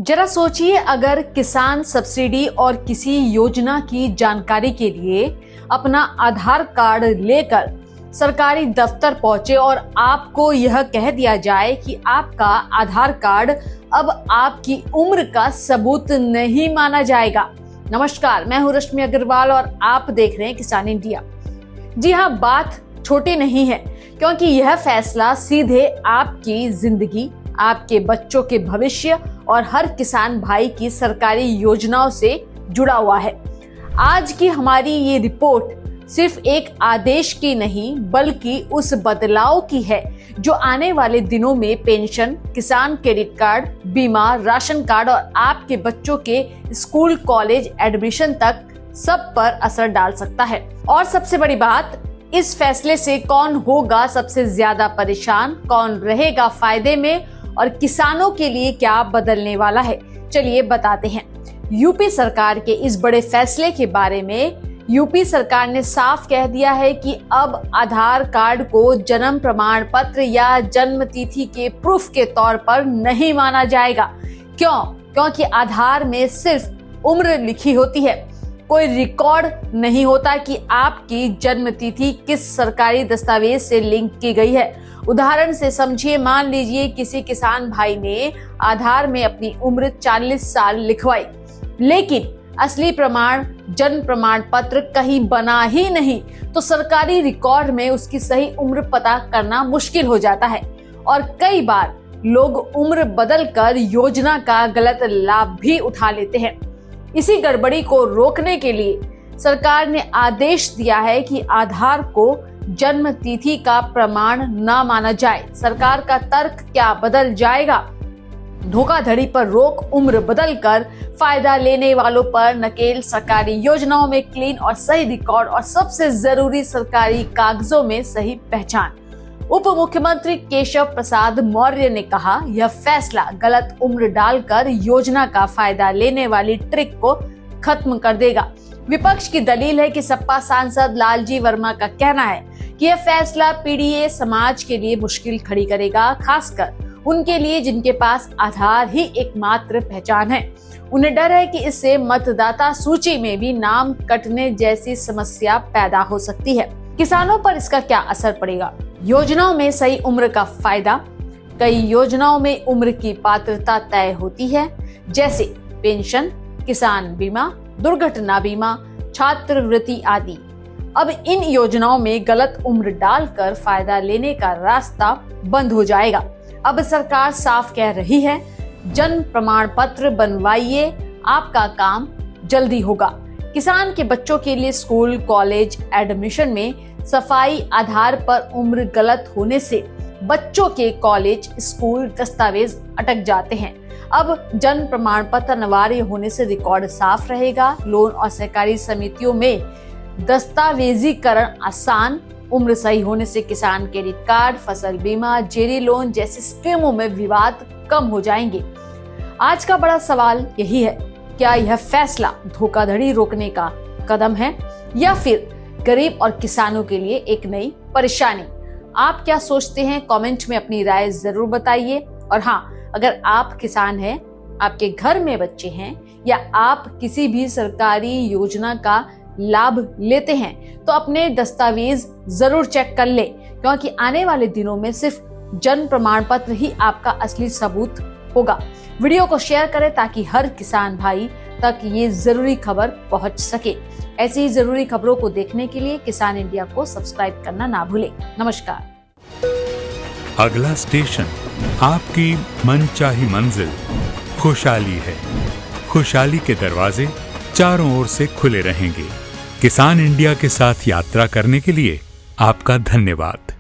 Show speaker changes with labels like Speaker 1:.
Speaker 1: जरा सोचिए, अगर किसान सब्सिडी और किसी योजना की जानकारी के लिए अपना आधार कार्ड लेकर सरकारी दफ्तर पहुंचे और आपको यह कह दिया जाए कि आपका आधार कार्ड अब आपकी उम्र का सबूत नहीं माना जाएगा। नमस्कार, मैं हूं रश्मि अग्रवाल और आप देख रहे हैं किसान इंडिया। जी हाँ, बात छोटी नहीं है, क्योंकि यह फैसला सीधे आपकी जिंदगी, आपके बच्चों के भविष्य और हर किसान भाई की सरकारी योजनाओं से जुड़ा हुआ है। आज की हमारी ये रिपोर्ट सिर्फ एक आदेश की नहीं, बल्कि उस बदलाव की है जो आने वाले दिनों में पेंशन, किसान क्रेडिट कार्ड, बीमा, राशन कार्ड और आपके बच्चों के स्कूल कॉलेज एडमिशन तक सब पर असर डाल सकता है। और सबसे बड़ी बात, इस फैसले से कौन होगा सबसे ज्यादा परेशान, कौन रहेगा फायदे में और किसानों के लिए क्या बदलने वाला है, चलिए बताते हैं। यूपी सरकार के इस बड़े फैसले के बारे में यूपी सरकार ने साफ कह दिया है कि अब आधार कार्ड को जन्म प्रमाण पत्र या जन्म तिथि के प्रूफ के तौर पर नहीं माना जाएगा। क्योंकि आधार में सिर्फ उम्र लिखी होती है, कोई रिकॉर्ड नहीं होता कि आपकी जन्म तिथि किस सरकारी दस्तावेज से लिंक की गई है। उदाहरण से समझिए, मान लीजिए किसी किसान भाई ने आधार में अपनी उम्र 40 साल लिखवाई, लेकिन असली प्रमाण जन्म प्रमाण पत्र कहीं बना ही नहीं, तो सरकारी रिकॉर्ड में उसकी सही उम्र पता करना मुश्किल हो जाता है। और कई बार लोग उम्र बदलकर योजना का गलत लाभ भी उठा लेते हैं। इसी गड़बड़ी को रोकने के लिए सरकार ने आदेश दिया है कि आधार को जन्म तिथि का प्रमाण न माना जाए। सरकार का तर्क क्या बदल जाएगा? धोखाधड़ी पर रोक, उम्र बदलकर फायदा लेने वालों पर नकेल, सरकारी योजनाओं में क्लीन और सही रिकॉर्ड और सबसे जरूरी सरकारी कागजों में सही पहचान। उप मुख्यमंत्री केशव प्रसाद मौर्य ने कहा, यह फैसला गलत उम्र डालकर योजना का फायदा लेने वाली ट्रिक को खत्म कर देगा। विपक्ष की दलील है कि सपा सांसद लालजी वर्मा का कहना है कि यह फैसला पीड़ित समाज के लिए मुश्किल खड़ी करेगा, खासकर उनके लिए जिनके पास आधार ही एकमात्र पहचान है। उन्हें डर है कि इससे मतदाता सूची में भी नाम कटने जैसी समस्या पैदा हो सकती है। किसानों पर इसका क्या असर पड़ेगा? योजनाओं में सही उम्र का फायदा। कई योजनाओं में उम्र की पात्रता तय होती है, जैसे पेंशन, किसान बीमा, दुर्घटना बीमा, छात्रवृत्ति आदि। अब इन योजनाओं में गलत उम्र डालकर फायदा लेने का रास्ता बंद हो जाएगा। अब सरकार साफ कह रही है, जन्म प्रमाण पत्र बनवाइए, आपका काम जल्दी होगा। किसान के बच्चों के लिए स्कूल कॉलेज एडमिशन में सफाई आधार पर उम्र गलत होने से बच्चों के कॉलेज स्कूल दस्तावेज अटक जाते हैं। अब जन्म प्रमाण पत्र अनिवार्य होने से रिकॉर्ड साफ रहेगा। लोन और सहकारी समितियों में दस्तावेजीकरण आसान। उम्र सही होने से किसान क्रेडिट कार्ड, फसल बीमा, जेरी लोन जैसी स्कीमों में विवाद कम हो जाएंगे। आज का बड़ा सवाल यही है, क्या यह फैसला धोखाधड़ी रोकने का कदम है या फिर गरीब और किसानों के लिए एक नई परेशानी? आप क्या सोचते हैं? कमेंट में अपनी राय जरूर बताइए। और हाँ, अगर आप किसान हैं, आपके घर में बच्चे हैं या आप किसी भी सरकारी योजना का लाभ लेते हैं, तो अपने दस्तावेज जरूर चेक कर ले, क्योंकि आने वाले दिनों में सिर्फ जन्म प्रमाण पत्र ही आपका असली सबूत होगा। वीडियो को शेयर करें ताकि हर किसान भाई तक ये जरूरी खबर पहुंच सके। ऐसी ही जरूरी खबरों को देखने के लिए किसान इंडिया को सब्सक्राइब करना ना भूलें। नमस्कार।
Speaker 2: अगला स्टेशन आपकी मनचाही मंजिल खुशहाली है। खुशहाली के दरवाजे चारों ओर से खुले रहेंगे। किसान इंडिया के साथ यात्रा करने के लिए आपका धन्यवाद।